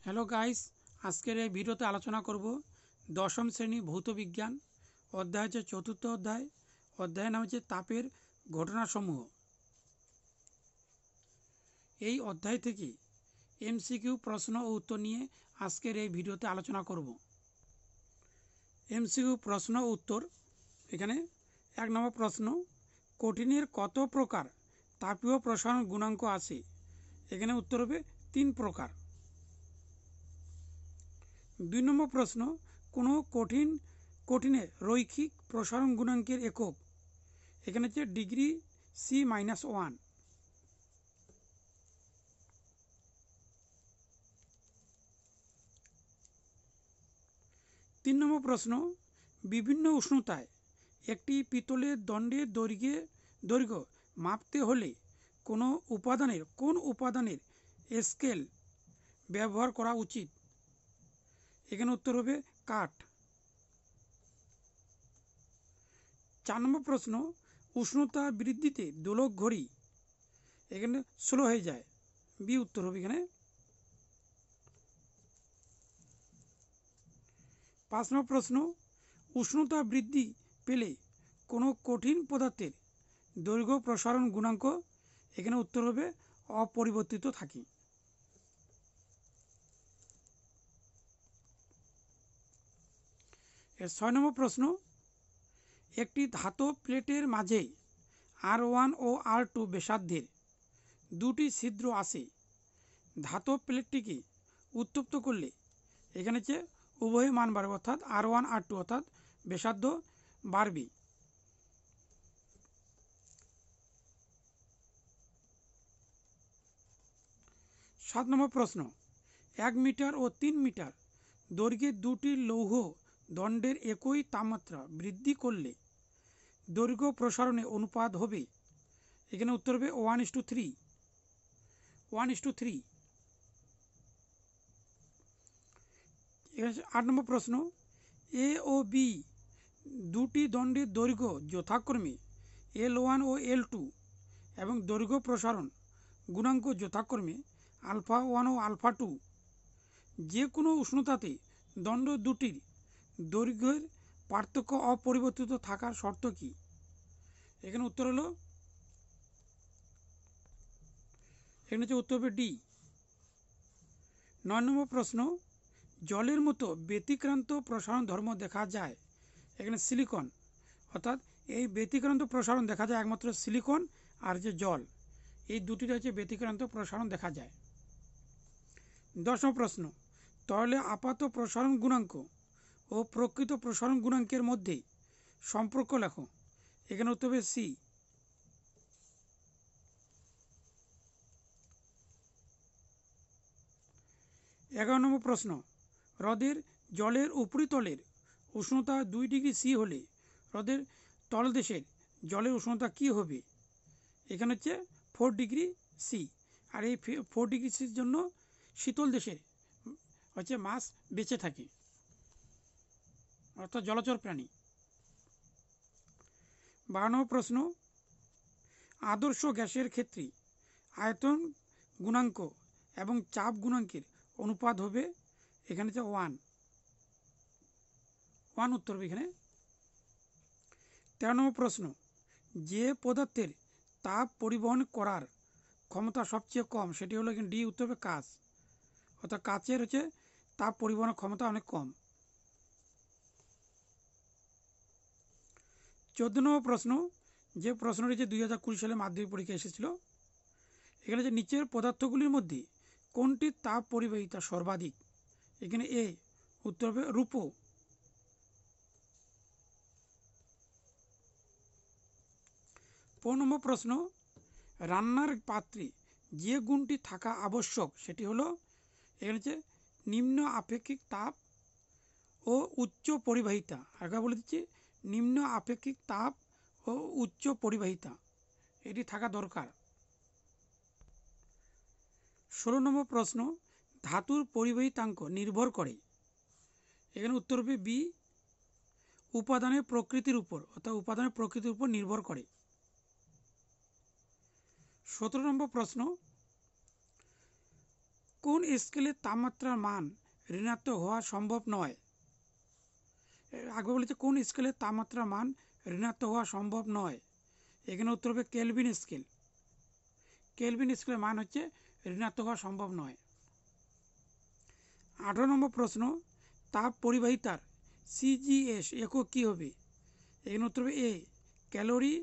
Hello guys, আজকের এই ভিডিওতে আলোচনা করব দশম শ্রেণী ভৌত বিজ্ঞান অধ্যায় হচ্ছে চতুর্থ অধ্যায়ের নাম হচ্ছে তাপের ঘটনাসমূহ। এই অধ্যায় থেকে এমসিকিউ প্রশ্ন ও উত্তর নিয়ে আজকের এই ভিডিওতে আলোচনা করব। এমসিকিউ প্রশ্ন ও উত্তর। এখানে 1 নম্বর প্রশ্ন, কঠিনের কত প্রকার তাপীয় প্রসারণ গুণাঙ্ক আছে? এখানে উত্তর হবে 3 প্রকার। 2 নম্বর প্রশ্ন, কোনো কঠিনের রৈখিক প্রসারণ গুণাঙ্কের একক? এখানে হচ্ছে ডিগ্রি C-1। 3 নম্বর প্রশ্ন, বিভিন্ন উষ্ণতায় একটি পিতলের দণ্ডের দৈর্ঘ্য মাপতে হলে কোন উপাদানের স্কেল ব্যবহার করা উচিত? এখানে উত্তর হবে কাঠ। 4 নম্বর প্রশ্ন, উষ্ণতা বৃদ্ধিতে দোলক ঘড়ি এখানে স্লো হয়ে যায়। বি উত্তর হবে এখানে। 5 নম্বর প্রশ্ন, উষ্ণতা বৃদ্ধি পেলে কোনো কঠিন পদার্থের দৈর্ঘ্য প্রসারণ গুণাঙ্ক? এখানে উত্তর হবে অপরিবর্তিত থাকে। 6 নম্বর প্রশ্ন, একটি ধাতব প্লেটের মাঝে R1 ও R2 ব্যাসার্ধের 2টি ছিদ্র আছে। ধাতব প্লেটটিকে উত্তপ্ত করলে এখানে হচ্ছে উভয় মান বাড়বে, অর্থাৎ R1 R2 অর্থাৎ ব্যাসার্ধ বাড়বে। 7 নম্বর প্রশ্ন, 1 মিটার ও 3 মিটার দৈর্ঘ্যের 2টি লৌহ দণ্ডের একই তাপমাত্রা বৃদ্ধি করলে দৈর্ঘ্য প্রসারণের অনুপাত হবে? এখানে উত্তর হবে 1:3। 8 নম্বর প্রশ্ন, এ ও বি দুটি দণ্ডের দৈর্ঘ্য যথাক্রমে L1 ও L2 এবং দৈর্ঘ্য প্রসারণ গুণাঙ্ক যথাক্রমে α1 ও α2। যে কোনো উষ্ণতাতে দণ্ড দুটির দৈর্ঘ্যের পার্থক্য অপরিবর্তিত থাকার শর্ত কি? এখানে উত্তর হলো এখানে হচ্ছে উত্তর হবে ডি। 9 নম্বর প্রশ্ন, জলের মতো ব্যতিক্রান্ত প্রসারণ ধর্ম দেখা যায়? এখানে সিলিকন, অর্থাৎ এই ব্যতিক্রান্ত প্রসারণ দেখা যায় একমাত্র সিলিকন আর যে জল, এই দুটির হচ্ছে ব্যতিক্রান্ত প্রসারণ দেখা যায়। 10 নম্বর প্রশ্ন, তরলে আপাত প্রসারণ গুণাঙ্ক ও প্রকৃত প্রসারণ গুণাঙ্কের মধ্যে সম্পর্ক লেখো। এখানে উত্তর হবে সি। 11 নম্বর প্রশ্ন, হ্রদের জলের উপরিতলের উষ্ণতা 2 ডিগ্রি সি হলে হ্রদের তলদেশের জলের উষ্ণতা কি হবে? এখানে হচ্ছে 4 ডিগ্রি সি। আর এই 4 ডিগ্রি সির জন্য শীতল দেশের হচ্ছে মাছ বেঁচে থাকে, অর্থাৎ জলচর প্রাণী। 12 নম্বর প্রশ্ন, আদর্শ গ্যাসের ক্ষেত্রে আয়তন গুণাঙ্ক এবং চাপ গুণাঙ্কের অনুপাত হবে? এখানে হচ্ছে 1 উত্তর হবে এখানে। 13 নম্বর প্রশ্ন, যে পদার্থের তাপ পরিবহন করার ক্ষমতা সবচেয়ে কম সেটি হলো এখানে ডি উত্তর হবে কাঁচ, অর্থাৎ কাচের হচ্ছে তাপ পরিবহনের ক্ষমতা অনেক কম। 14 নম্বর প্রশ্ন, যে প্রশ্নটি যে 2020 সালে মাধ্যমিক পরীক্ষায় এসেছিল, এখানে যে নিচের পদার্থগুলির মধ্যে কোনটির তাপ পরিবাহিতা সর্বাধিক? এখানে এ উত্তর হবে রূপো। 15 নম্বর প্রশ্ন, রান্নার পাত্রে যে গুণটি থাকা আবশ্যক সেটি হলো? এখানে হচ্ছে নিম্ন আপেক্ষিক তাপ ও উচ্চ পরিবাহিতা। আগে বলে দিচ্ছি, নিম্ন আপেক্ষিক তাপ ও উচ্চ পরিবাহিতা এটি থাকা দরকার। 16 নম্বর প্রশ্ন, ধাতুর পরিবাহিতাঙ্ক নির্ভর করে? এখানে উত্তর হবে বি, উপাদানের প্রকৃতির উপর, অর্থাৎ উপাদানের প্রকৃতির উপর নির্ভর করে। 17 নম্বর প্রশ্ন, কোন স্কেলে তাপমাত্রার মান ঋণাত্মক হওয়া সম্ভব নয়? আগে বলেছে কোন স্কেলে তাপমাত্রার মান ঋণাত্মক হওয়া সম্ভব নয়। এখানে উত্তর হবে কেলভিন স্কেল। কেলভিন স্কেলের মান হচ্ছে ঋণাত্মক হওয়া সম্ভব নয়। 18 নম্বর প্রশ্ন, তাপ পরিবাহিতার সিজিএস একক কী হবে? এখানে উত্তর হবে এ ক্যালোরি,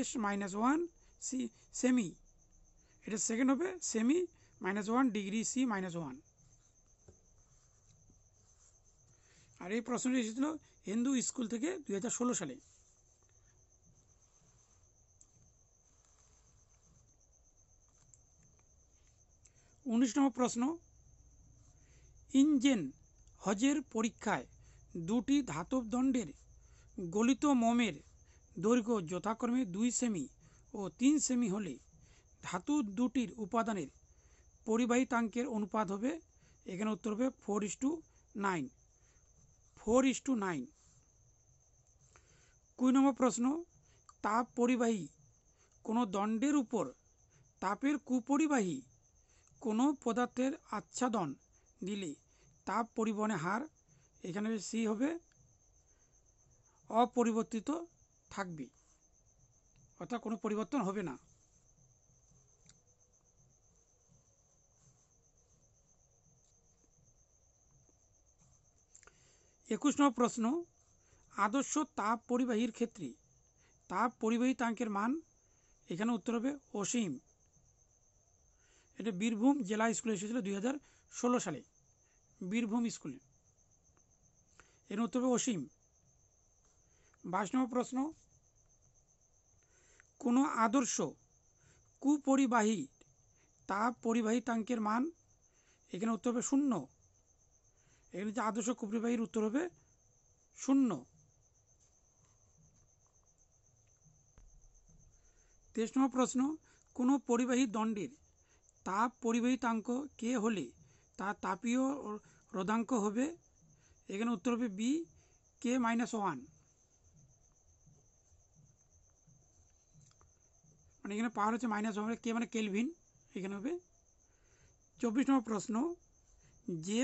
S-1 সি সেমি, এটা সেকেন্ড হবে সেমি -1 ডিগ্রি C-1। আর এই প্রশ্নটি এসেছিল হিন্দু স্কুল থেকে 2016 সালে। 19 নম্বর প্রশ্ন, ইঞ্জেন হজের পরীক্ষায় দুটি ধাতব দণ্ডের গলিত মোমের দৈর্ঘ্য যথাক্রমে 2 সেমি ও 3 সেমি হলে ধাতু দুটির উপাদানের পরিবাহিতাঙ্কের অনুপাত হবে। এখানে উত্তর হবে 4:9। 4:9। 20 নম্বর প্রশ্ন, তাপ পরিবাহী কোনো দণ্ডের উপর তাপের কুপরিবাহী কোনো পদার্থের আচ্ছাদন দিলে তাপ পরিবহনের হার, এখানে সি হবে অপরিবর্তিত থাকবে, অর্থাৎ কোনো পরিবর্তন হবে না। 21 নম্বর প্রশ্ন, আদর্শ তাপ পরিবাহীর ক্ষেত্রে তাপ পরিবাহিতাঙ্কের মান, এখানে উত্তর হবে অসীম। এটা বীরভূম জেলা স্কুলে এসেছিল 2016 সালে, বীরভূম স্কুলে। এর উত্তর হবে অসীম। 22 নম্বর প্রশ্ন, কোনো আদর্শ কুপরিবাহী তাপ পরিবাহিতাঙ্কের মান, এখানে উত্তর হবে 0। এখানে যে আদর্শ কুপরিবাহীর উত্তর হবে 0। 23 নম্বর প্রশ্ন, কোনো পরিবাহী দণ্ডের তাপ পরিবাহিতাঙ্ক কে হলে তার তাপীয় রোধাঙ্ক হবে। এখানে উত্তর হবে বি K-1। মানে এখানে পাওয়ার হচ্ছে -1, কে মানে কেলভিন, এখানে হবে। 24 নম্বর প্রশ্ন, যে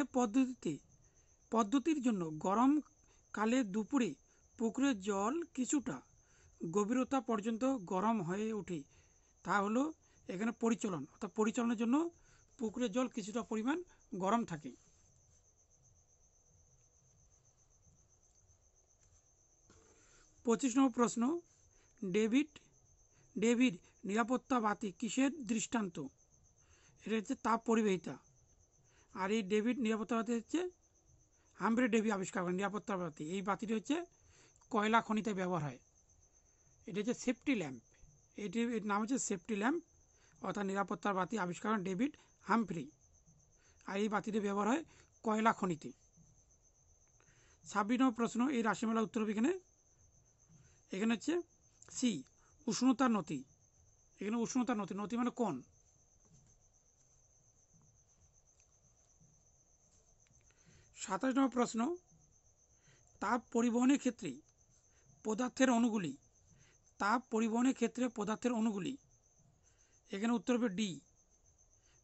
পদ্ধতির জন্য গরমকালে দুপুরে পুকুরের জল কিছুটা গভীরতা পর্যন্ত গরম হয়ে ওঠে তা হলো, এখানে পরিচলন, অর্থাৎ পরিচলনের জন্য পুকুরের জল কিছুটা পরিমাণ গরম থাকে। 25 নম্বর প্রশ্ন, ডেভিড নিরাপত্তা বাতি কিসের দৃষ্টান্ত? এটা হচ্ছে তাপ পরিবাহিতা। আর এই ডেভিড নিরাপত্তা বাতি হচ্ছে হামফ্রে ডেভি আবিষ্কার করেন নিরাপত্তা বাতি। এই বাতিটি হচ্ছে কয়লা খনিতে ব্যবহার হয়। এটা হচ্ছে সেফটি ল্যাম্প, এর নাম হচ্ছে সেফটি ল্যাম্প, অর্থাৎ নিরাপত্তার বাতি আবিষ্কার করেন ডেভিড হামফ্রি। আর এই বাতিটি ব্যবহার হয় কয়লা খনিতে। 26 নম্বর প্রশ্ন, এই রাশিমালার উত্তর হবে এখানে হচ্ছে সি উষ্ণতার নতি। এখানে উষ্ণতার নতি, নতি মানে কোন। 27 নম্বর প্রশ্ন, তাপ পরিবহনের ক্ষেত্রে পদার্থের অণুগুলি, তাপ পরিবহনের ক্ষেত্রে পদার্থের অণুগুলি, এখানে উত্তর হবে ডি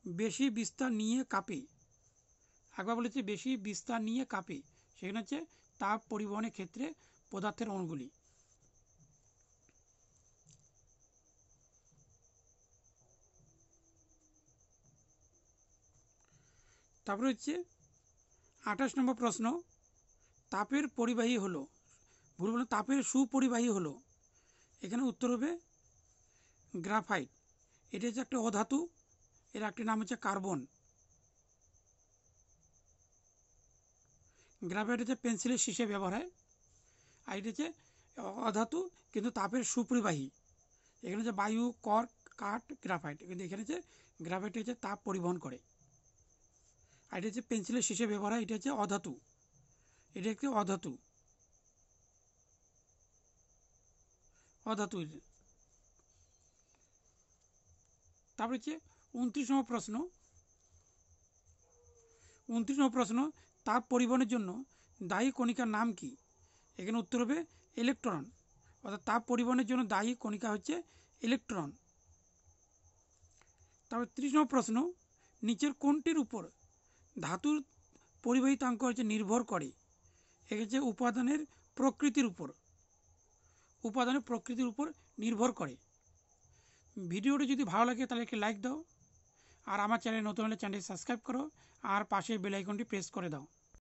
বেশি বিস্তার নিয়ে কাঁপে। একবার বলেছি বেশি বিস্তার নিয়ে কাঁপে, সেখানে হচ্ছে তাপ পরিবহনের ক্ষেত্রে পদার্থের অণুগুলি। তারপরে হচ্ছে 28 নম্বর প্রশ্ন, তাপের পরিবাহী হলো, ভুল বললাম, তাপের সুপরিবাহী হলো, এখানে উত্তর হবে গ্রাফাইট। এটি হচ্ছে একটা অধাতু, এর একটি নাম হচ্ছে কার্বন। গ্রাফাইট হচ্ছে পেন্সিলের শীষে ব্যবহার হয়। আর এটি হচ্ছে অধাতু কিন্তু তাপের সুপরিবাহী। এখানে হচ্ছে বায়ু, কর্ক, কাঠ, গ্রাফাইট, কিন্তু এখানে হচ্ছে গ্রাফাইট হচ্ছে তাপ পরিবহন করে। আর এটা হচ্ছে পেন্সিলের শীষে ব্যবহার হয়, এটা হচ্ছে অধাতু, এটা একটি অধাতু। তারপরে হচ্ছে 29 নম্বর প্রশ্ন, তাপ পরিবহনের জন্য দায়ী কণিকার নাম কি? এখানে উত্তর হবে ইলেকট্রন, অর্থাৎ তাপ পরিবহনের জন্য দায়ী কণিকা হচ্ছে ইলেকট্রন। তারপর 30 নম্বর প্রশ্ন, নিচের কোনটির উপর ধাতুর পরিবাহিতাঙ্ক হচ্ছে নির্ভর করে? এক্ষেত্রে উপাদানের প্রকৃতির উপর নির্ভর করে। ভিডিওটি যদি ভালো লাগে তাহলে একটি লাইক দাও, আর আমার চ্যানেল নতুন হলে চ্যানেলটি সাবস্ক্রাইব করো, আর পাশের বেল আইকনটি প্রেস করে দাও।